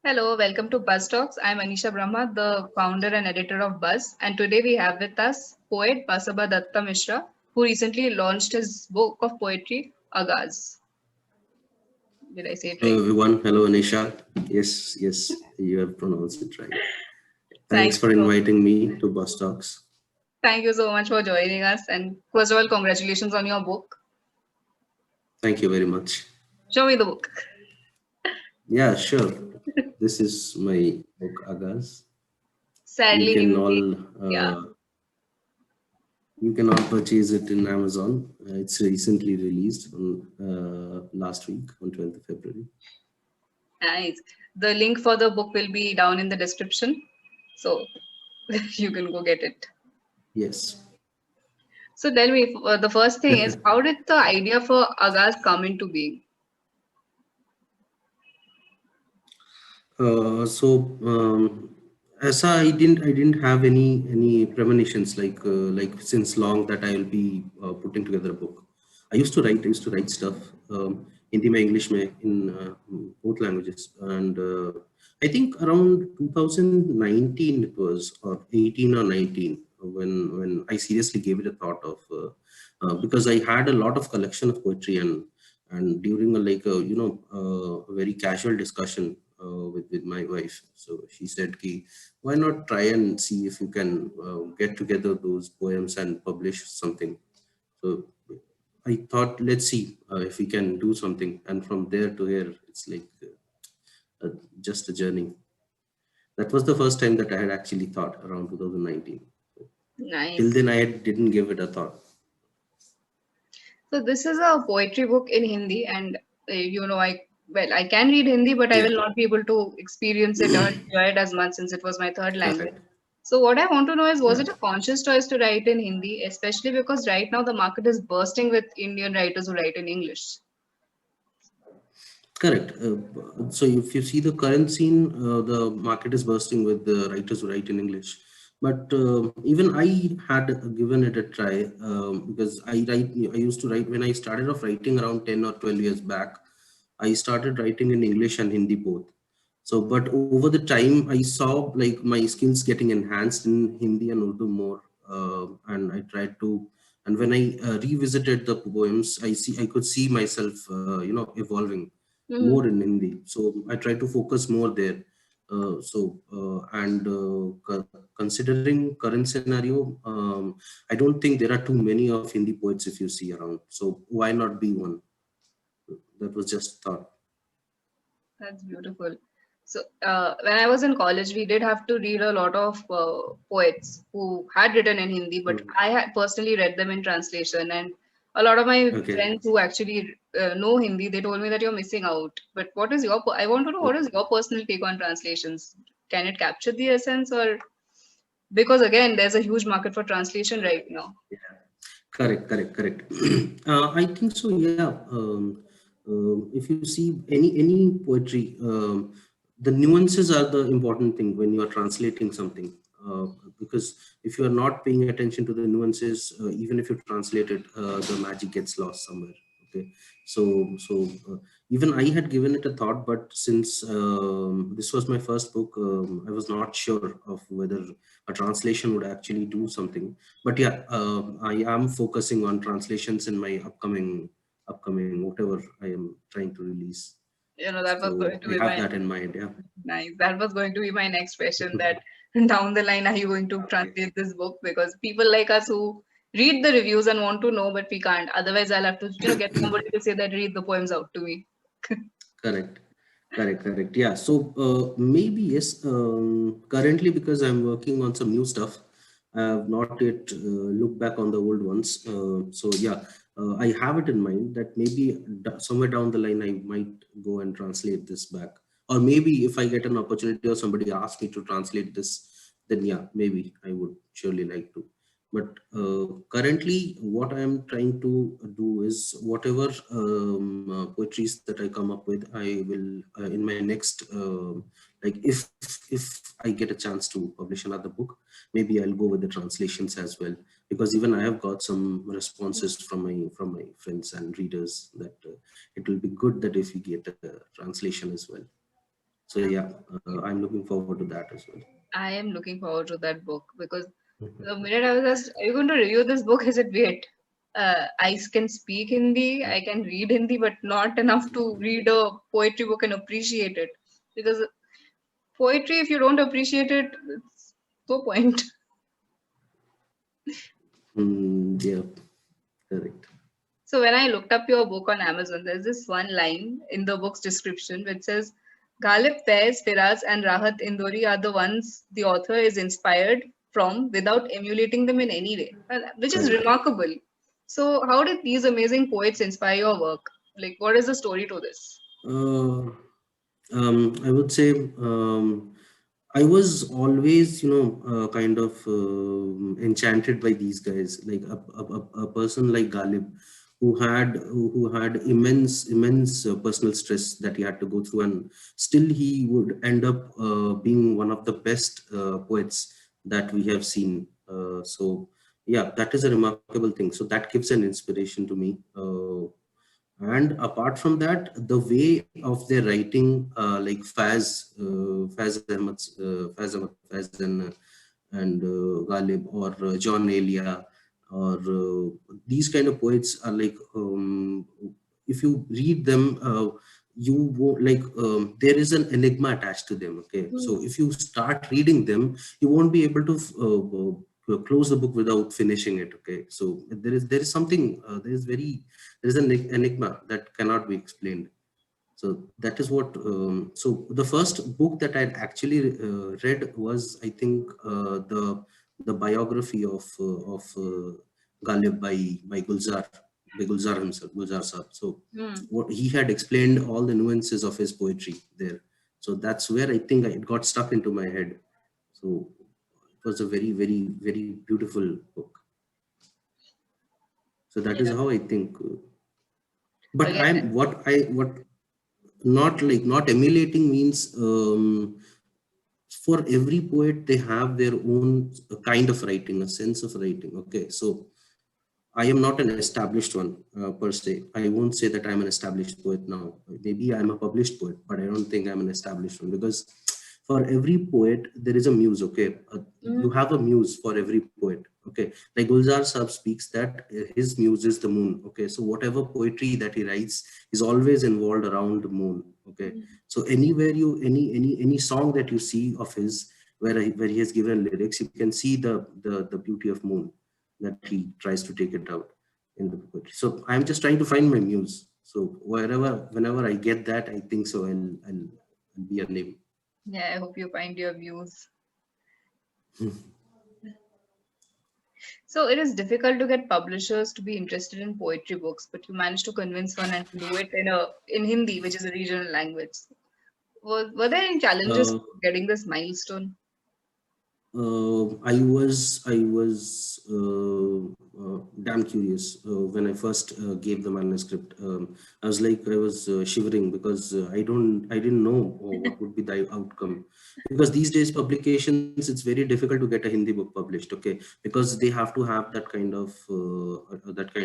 Hello, welcome to Buzz Talks. I'm Anisha Brahma, the founder and editor of Buzz, and today we have with us poet Basaba Datta Mishra, who recently launched his book of poetry, Agaz. Did I say it Hello right? everyone. Hello Anisha. Yes, you have pronounced it right. Thanks Thank for you so, inviting me to Bus Talks. thank you so much for joining us. And first of all, congratulations on your book. Thank you very much. Show me the book. Yeah, sure. This is my book Agaz. You Sadly, can Hindi. all Yeah, uh, you can all purchase it in Amazon. It's recently released on last week on 12th of February. nice. The link for the book will be down in the description, so you can go get it. Yes. So tell me, the first thing is, how did the idea for Agaz come into being? So as I didn't have any premonitions like since long that I will be putting together a book. I used to write stuff, Hindi mein, English mein, in both languages, and I think around 2019 it was, or 18 or 19, when I seriously gave it a thought of, because I had a lot of collection of poetry, and during a very casual discussion with my wife, so she said, "Ki, why not try and see if you can get together those poems and publish something?" So I thought, let's see if we can do something, and from there to here, it's like just a journey. That was the first time that I had actually thought, around 2019. Till Nice. then, didn't give it a thought. So this is a poetry book in Hindi, and I can read Hindi, but I Yeah, will not be able to experience it or enjoy it as much since it was my third language. correct. So what I want to know is, was Yeah. it a conscious choice to write in Hindi, especially because right now the market is bursting with Indian writers who write in English? Correct. So if you see the current scene, the market is bursting with the writers who write in English. But even I had given it a try, because I used to write when I started off writing around 10 or 12 years back. I started writing in English and Hindi both. So, but over the time, I saw like my skills getting enhanced in Hindi and Urdu more, and I tried to. And when I revisited the poems, I could see myself, evolving more Hmm. in Hindi. So I try to focus more there. Considering current scenario, I don't think there are too many of Hindi poets if you see around. So why not be one? That was just thought. That's beautiful. So, when I was in college, we did have to read a lot of poets who had written in Hindi, but Mm. I had personally read them in translation. And a lot of my Okay. friends who actually know Hindi, they told me that you're missing out. But what is I want to know, what is your personal take on translations? Can it capture the essence, or because again, there's a huge market for translation right now. Yeah. Correct. I think so. Yeah. If you see any poetry, the nuances are the important thing when you are translating something. Because if you are not paying attention to the nuances, even if you translate it, the magic gets lost somewhere. Okay. So even I had given it a thought, but since this was my first book, I was not sure of whether a translation would actually do something. But yeah, I am focusing on translations in my upcoming whatever I am trying to release. That was So going to I be have my that in mind. Yeah. nice. That was going to be my next question. That down the line, are you going to Okay. translate this book? Because people like us who read the reviews and want to know, but we can't. Otherwise, I'll have to, get somebody to say that read the poems out to me. Correct. Correct. Yeah. So maybe yes. Currently, because I'm working on some new stuff, I have not yet looked back on the old ones. So yeah, I have it in mind that maybe somewhere down the line I might go and translate this back. Or maybe if I get an opportunity or somebody asks me to translate this, then yeah, maybe I would surely like to. But currently, what I am trying to do is whatever poetries that I come up with, I will in my next like if I get a chance to publish another book, maybe I'll go with the translations as well. Because even I have got some responses from my friends and readers that it will be good that if we get a translation as well. So yeah, I'm looking forward to that as well. I am looking forward to that book because the minute I was asked, "Are you going to review this book?" I said, "Wait, I can speak Hindi, I can read Hindi, but not enough to read a poetry book and appreciate it. Because poetry, if you don't appreciate it, it's no point." Yeah, correct. So when I looked up your book on Amazon, there's this one line in the book's description which says, Ghalib Faiz, Firaz, and Rahat Indori are the ones the author is inspired from without emulating them in any way, which is Correct. remarkable. So, how did these amazing poets inspire your work? Like, what is the story to this? Uh, I would say I was always, kind of enchanted by these guys, like a person like Ghalib, who had immense personal stress that he had to go through, and still he would end up being one of the best poets that we have seen. So yeah, that is a remarkable thing. So that gives an inspiration to me. And apart from that, the way of their writing, like Faz and Ghalib, or John Elia, or these kind of poets are like, if you read them, you won't like, there is an enigma attached to them. Okay, so if you start reading them, you won't be able to close the book without finishing it. Okay, so there is something, there is an enigma that cannot be explained. So that is what. So the first book that I actually read was, I think, the biography of Ghalib by Gulzar himself, Gulzar Saab. So Hmm. what he had explained all the nuances of his poetry there. So that's where I think it got stuck into my head. So it was a very, very, very beautiful book. So that is Yeah. how I think. But Again, what not emulating means, for every poet they have their own kind of writing, a sense of writing. Okay, so I am not an established one, per se. I won't say that I'm an established poet now. Maybe I'm a published poet, but I don't think I'm an established one, because for every poet there is a muse. Okay, you have a muse for every poet. Okay, like Gulzar Saab speaks that his muse is the moon. Okay, so whatever poetry that he writes is always involved around the moon. Okay, so anywhere any song that you see of his, where he has given lyrics, you can see the beauty of moon, that he tries to take it out in the poetry. So I'm just trying to find my muse. So whenever I get that, I think so I'll be a name. yeah, I hope you find your views. So it is difficult to get publishers to be interested in poetry books, but you managed to convince one and to do it in Hindi, which is a regional language. Were there any challenges Uh, getting this milestone? I was damn curious when I first gave the manuscript. I was shivering, because I didn't know what would be the outcome. Because these days publications, it's very difficult to get a Hindi book published. Okay, because they have to have that kind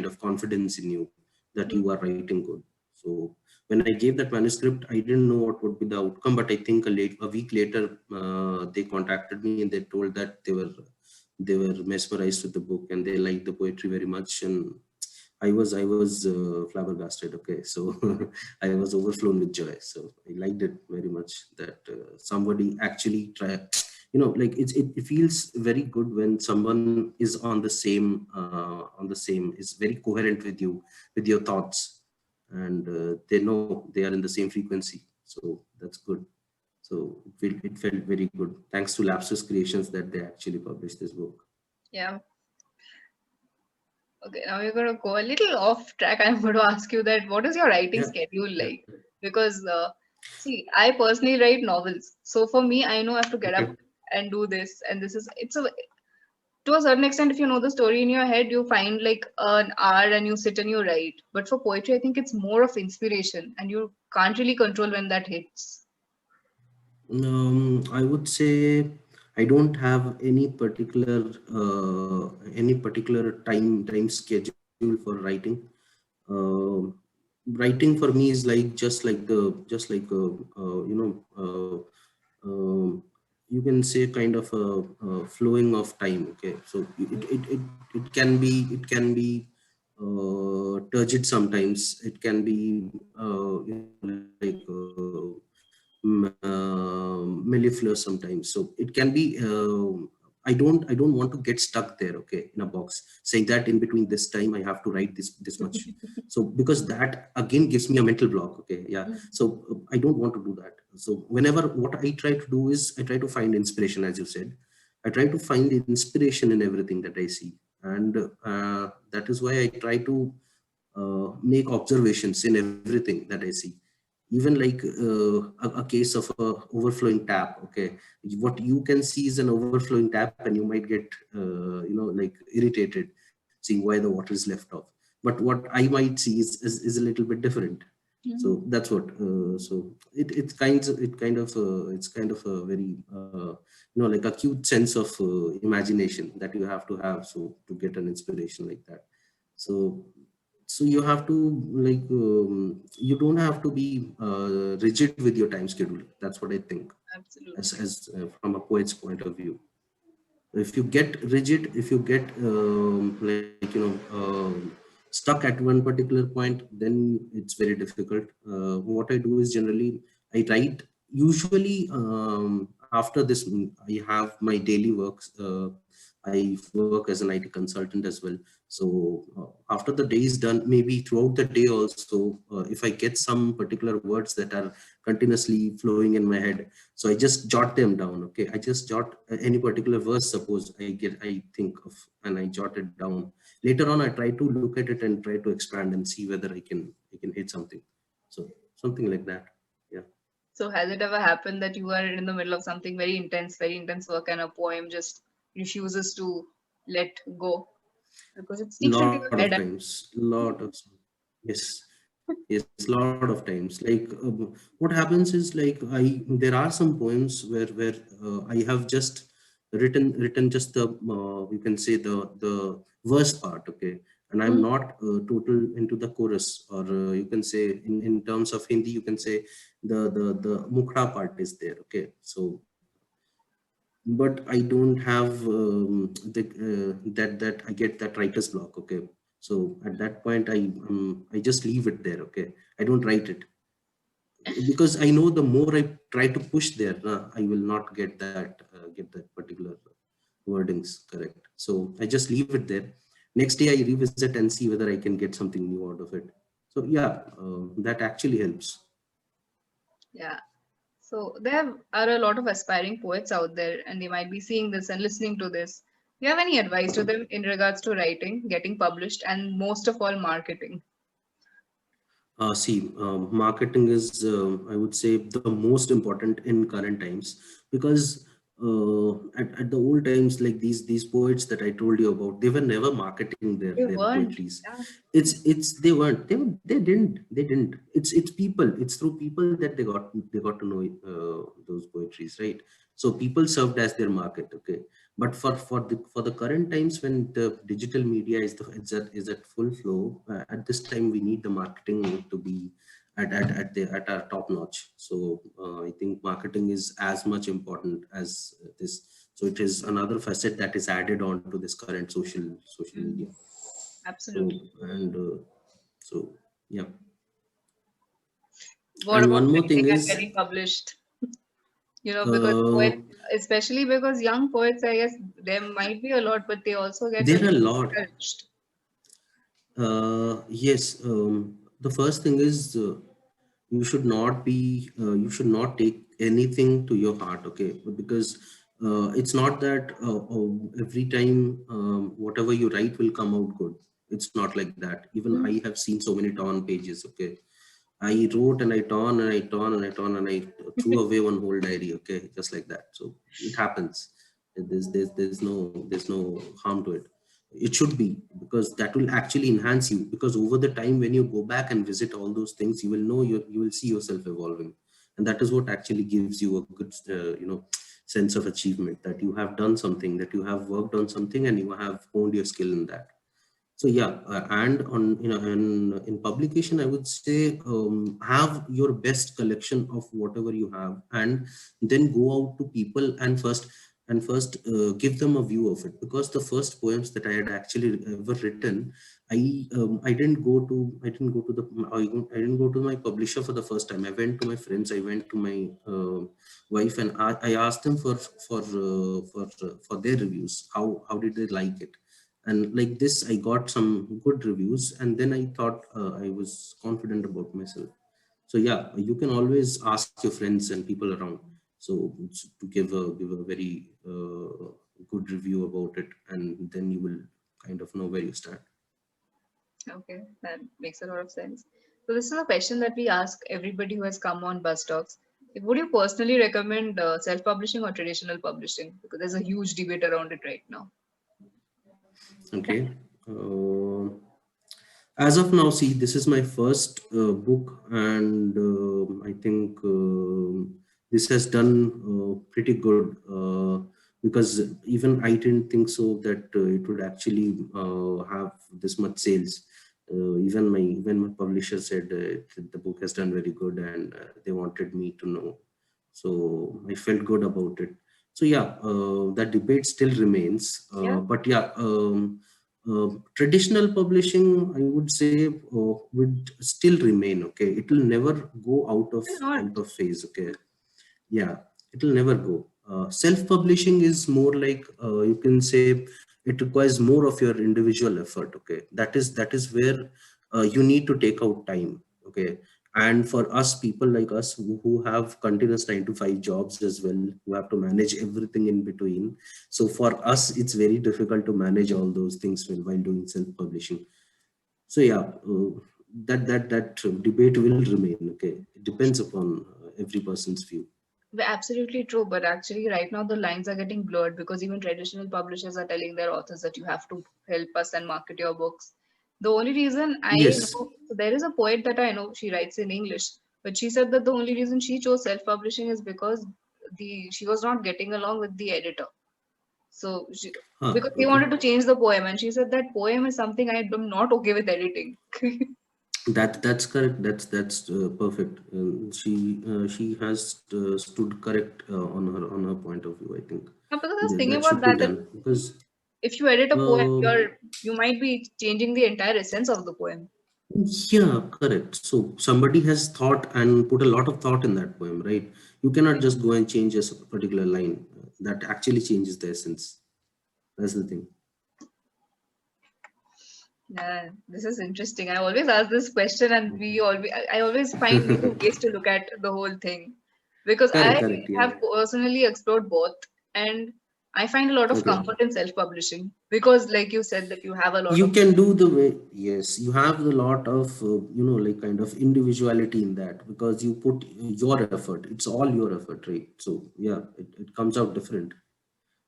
of confidence in you, that you are writing good. So when I gave that manuscript, I didn't know what would be the outcome, but I think a week later, they contacted me and they told that they were mesmerized with the book and they liked the poetry very much. And I was flabbergasted. Okay, so I was overflown with joy. So I liked it very much, that somebody actually try. Like it feels very good when someone is is very coherent with you, with your thoughts, and they know they are in the same frequency. So that's good. So it felt very good. Thanks to Lapsus Creations that they actually published this book. Yeah. Okay, now we're going to go a little off track. I'm going to ask you that what is your writing Yeah, schedule yeah. like? Because, see, I personally write novels. So for me, I know I have to get up Okay. and do this. And to a certain extent, if you know the story in your head, you find like an hour and you sit and you write. But for poetry, I think it's more of inspiration and you can't really control when that hits. I would say I don't have any particular time schedule for writing. Um writing for me is like just like you can say kind of a flowing of time. Okay, so it can be turgid sometimes. It can be mellifluous sometimes. So it can be. I don't want to get stuck there. Okay, in a box saying that in between this time I have to write this much. So because that again gives me a mental block. Okay, yeah. So I don't want to do that. So whenever what I try to do is I try to find inspiration, as you said. I try to find inspiration in everything that I see, and that is why I try to make observations in everything that I see. Even like a case of a overflowing tap. Okay, what you can see is an overflowing tap, and you might get like irritated seeing why the water is left off. But what I might see is a little bit different. So that's what. So it's kind of a very like acute sense of imagination that you have to have so to get an inspiration like that. So you have to like you don't have to be rigid with your time schedule. That's what I think, Absolutely. as from a poet's point of view. If you get rigid, if you get stuck at one particular point, then it's very difficult. What I do is generally I write usually after this. I have my daily works. I work as an IT consultant as well. So after the day is done, maybe throughout the day also, if I get some particular words that are continuously flowing in my head, so I just jot them down. Okay, I just jot any particular verse. Suppose I think of, and I jot it down. Later on, I try to look at it and try to expand and see whether I can hit something. So something like that. Yeah. So has it ever happened that you are in the middle of something very intense work, and a poem just refuses to let go because it sneaks into Lot your of head? times. Yes. Yes, lot of times. Like what happens is like there are some poems where I have just written just the you can say the verse part. Okay, and I'm Mm. not total into the chorus, or you can say in terms of Hindi you can say the mukhra part is there. Okay, so but I don't have that I get that writer's block. Okay, so at that point I just leave it there. Okay, I don't write it because I know the more I try to push there, I will not get that particular wordings correct. So I just leave it there. Next day I revisit and see whether I can get something new out of it. So yeah, that actually helps. Yeah. So there are a lot of aspiring poets out there, and they might be seeing this and listening to this. Do you have any advice to them in regards to writing, getting published, and most of all, marketing? Marketing is, I would say, the most important in current times because at the old times, like these poets that I told you about, they were never marketing They their weren't. poetries. Yeah. It's they weren't they didn't. It's people. It's through people that they got to know those poetries, right? So people served as their market. Okay, but for the current times when the digital media is at full flow, at this time we need the marketing to be at our top notch. So I think marketing is as much important as this. So it is another facet that is added on to this current social media. Mm, So absolutely. and so yeah. What And about one more writing thing and is getting published? Because uh, poets, especially because young poets, I guess there might be a lot, but they also get a there are a little lot. discouraged. Yes, the first thing is you should not take anything to your heart. Okay, because it's not that every time whatever you write will come out good. It's not like that. Even Mm. I have seen so many torn pages. Okay, I wrote and I torn and I torn and I torn and I threw away one whole diary. Okay, just like that. So it happens. There's no harm to it. It should be, because that will actually enhance you, because over the time when you go back and visit all those things, you will know you will see yourself evolving, and that is what actually gives you a good sense of achievement, that you have done something, that you have worked on something and you have honed your skill in that. So yeah, and on in publication, I would say have your best collection of whatever you have, and then go out to people and first give them a view of it. Because the first poems that I had actually ever written, I didn't go to the I didn't go to my publisher for the first time. I went to my friends. I went to my wife, and I asked them for their reviews. How did they like it? And like this, I got some good reviews, and then I thought I was confident about myself. So yeah, you can always ask your friends and people around, so to give a very good review about it, and then you will kind of know where you stand. Okay, that makes a lot of sense. So this is a question that we ask everybody who has come on Bus Talks. Like, would you personally recommend self-publishing or traditional publishing? Because there's a huge debate around it right now. Okay. uh, as of now, see, this is my first book, and I think this has done pretty good, because even I didn't think so that it would actually have this much sales. Even my publisher said the book has done very good, and they wanted me to know, so I felt good about it. So yeah, that debate still remains, Yeah, but yeah, traditional publishing, I would say, would still remain. Okay, it will never go why not? out of phase. Okay, yeah, it will never go. Self-publishing is more like, you can say, it requires more of your individual effort. Okay, that is where you need to take out time. Okay, and for us, people like us who have continuous 9 to 5 jobs as well, who have to manage everything in between. So for us, it's very difficult to manage all those things while doing self-publishing. So yeah, that debate will remain. Okay, it depends upon every person's view. Absolutely true, but actually, right now the lines are getting blurred because even traditional publishers are telling their authors that you have to help us and market your books. The only reason I Yes, know, so there is a poet that I know, she writes in English, but she said that the only reason she chose self-publishing is because she was not getting along with the editor. So because he okay. wanted to change the poem, and she said that poem is something I am not okay with editing. That's correct. That's perfect. She has stood correct on her point of view. I think Because I was thinking that about should be that done, because if you edit a poem, uh, you might be changing the entire essence of the poem. yeah, correct. So somebody has thought and put a lot of thought in that poem, right? You cannot just go and change a particular line. That actually changes the essence. That's the thing. Yeah, this is interesting. I always ask this question, and I always find new ways to look at the whole thing because Correct, I correct. Yeah. have personally explored both, and I find a lot of Okay. comfort in self-publishing because, like you said, that you have a lot You of can do the way, yes, you have a lot of like kind of individuality in that, because you put your effort. It's all your effort, right? So yeah, it comes out different.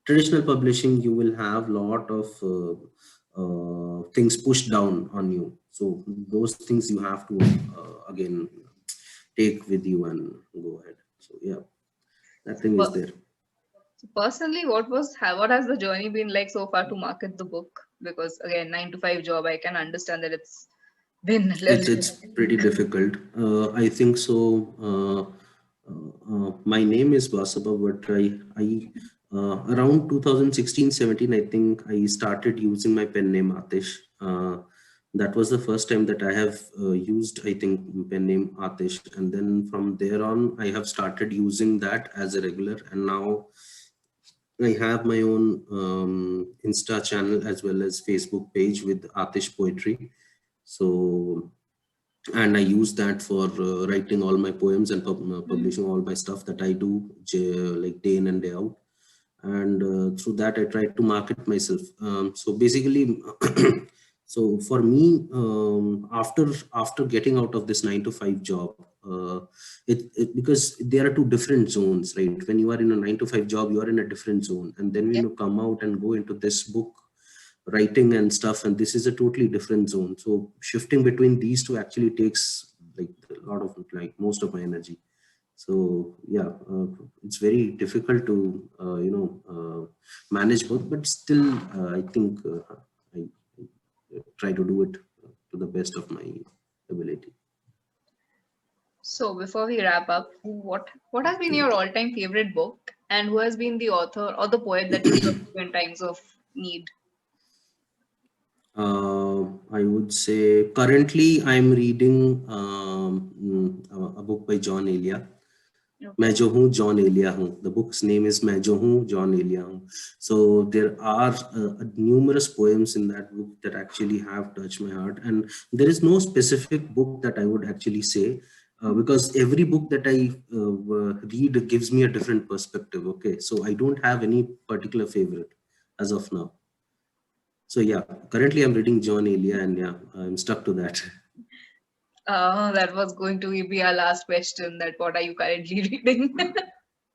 Traditional publishing, you will have lot of things pushed down on you, so those things you have to again take with you and go ahead. So yeah, that thing is per- there. so personally. What has the journey been like so far to market the book? Because again, 9 to 5 job, I can understand that it's been a It's little. pretty difficult. I think so. My name is Vasabha, but I around 2016-17, I think I started using my pen name Atish. That was the first time that I have used, I think, pen name Atish, and then from there on, I have started using that as a regular, and now I have my own Insta channel as well as Facebook page with Atish Poetry. So, and I use that for writing all my poems and publishing all my stuff that I do, like day in and day out. And through that, I try to market myself. So basically, so for me, after getting out of this 9 to 5 job, because there are two different zones, right? When you are in a 9 to 5 job, you are in a different zone, and then when Yeah. you come out and go into this book writing and stuff, and this is a totally different zone. So shifting between these two actually takes like a lot of, like, most of my energy. So yeah, it's very difficult to manage both, but still I think I try to do it to the best of my ability. So before we wrap up, what has been your all-time favorite book, and who has been the author or the poet that you turn to in times of need? I would say currently I'm reading a book by John Elia. मैं जो हूँ John Elia हूँ. The book's name is मैं जो हूँ John Elia हूँ. So there are numerous poems in that book that actually have touched my heart, and there is no specific book that I would actually say, because every book that I read gives me a different perspective. Okay, so I don't have any particular favorite as of now. So yeah, currently I'm reading John Elia, and yeah, I'm stuck to that. That was going to be our last question. That what are you currently reading?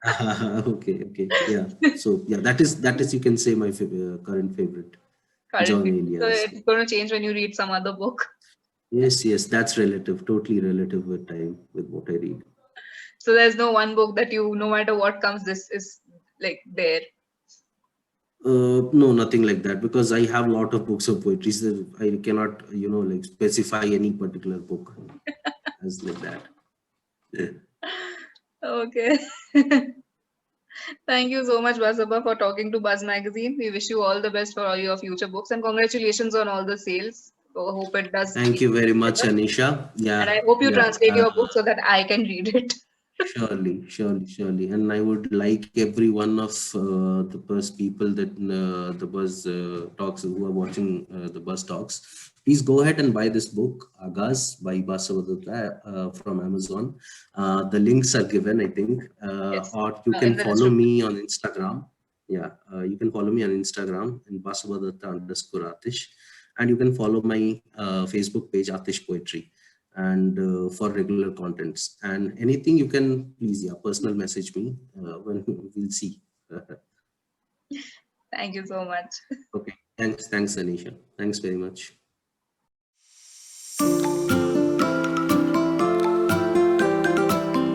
Okay, yeah. So yeah, that is you can say my current favorite, John Currently, so Elias. it's going to change when you read some other book. Yes, that's relative, totally relative with time, with what I read. So there's no one book that you, no matter what comes, this is like there. No, nothing like that, because I have a lot of books of poetry, so I cannot, like specify any particular book as like that. Okay. Thank you so much, Basaba, for talking to Buzz Magazine. We wish you all the best for all your future books, and congratulations on all the sales. So I hope it does. Thank you very much, Anisha. And Yeah, I hope you yeah. translate your book so that I can read it. Surely. And I would like every one of the Buzz people that the Buzz talks who are watching the Buzz talks, please go ahead and buy this book, Agaz by Basavadatta from Amazon. The links are given, I think, Yes. or you In can the follow description. me on Instagram. Yeah, you can follow me on Instagram in Basavadatta_Atish, and you can follow my Facebook page, Atish Poetry, and for regular contents, and anything you can please personal message me when we'll see. Thank you so much. Okay, thanks Anisha, thanks very much.